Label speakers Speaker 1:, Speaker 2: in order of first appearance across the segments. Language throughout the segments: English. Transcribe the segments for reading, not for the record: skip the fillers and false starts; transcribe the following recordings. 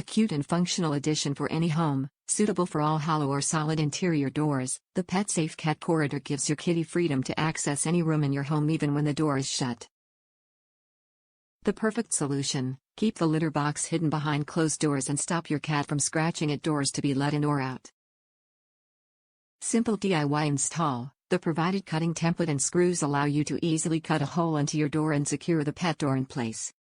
Speaker 1: A cute and functional addition for any home, suitable for all hollow or solid interior doors, the PetSafe Cat Corridor gives your kitty freedom to access any room in your home even when the door is shut. The perfect solution: keep the litter box hidden behind closed doors and stop your cat from scratching at doors to be let in or out. Simple DIY install: the provided cutting template and screws allow you to easily cut a hole into your door and secure the pet door in place.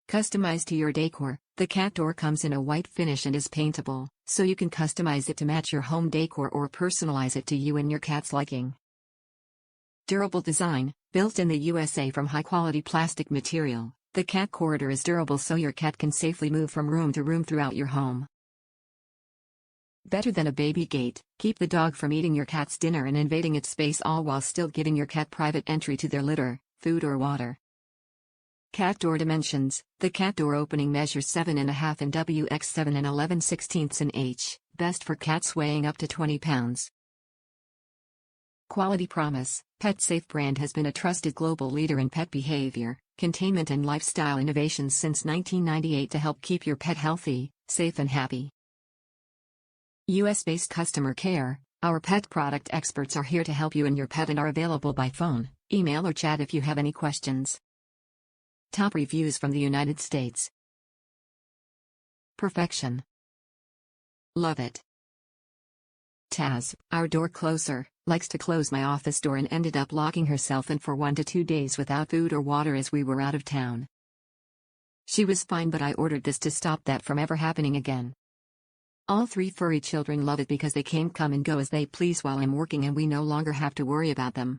Speaker 1: Customize to your decor: the cat door comes in a white finish and is paintable, so you can customize it to match your home decor or personalize it to you and your cat's liking. Durable design: built in the USA from high-quality plastic material, the cat corridor is durable so your cat can safely move from room to room throughout your home. Better than a baby gate: keep the dog from eating your cat's dinner and invading its space, all while still giving your cat private entry to their litter, food or water. Cat door dimensions: the cat door opening measures 7.5 in W x 7 and 11/16 in H, best for cats weighing up to 20 pounds. Quality promise: PetSafe brand has been a trusted global leader in pet behavior, containment and lifestyle innovations since 1998 to help keep your pet healthy, safe and happy. US-based customer care: our pet product experts are here to help you and your pet and are available by phone, email or chat if you have any questions. Top reviews from the United States. Perfection. Love it. Taz, our door closer, likes to close my office door and ended up locking herself in for 1 to 2 days without food or water as we were out of town. She was fine, but I ordered this to stop that from ever happening again. All 3 furry children love it because they come and go as they please while I'm working and we no longer have to worry about them.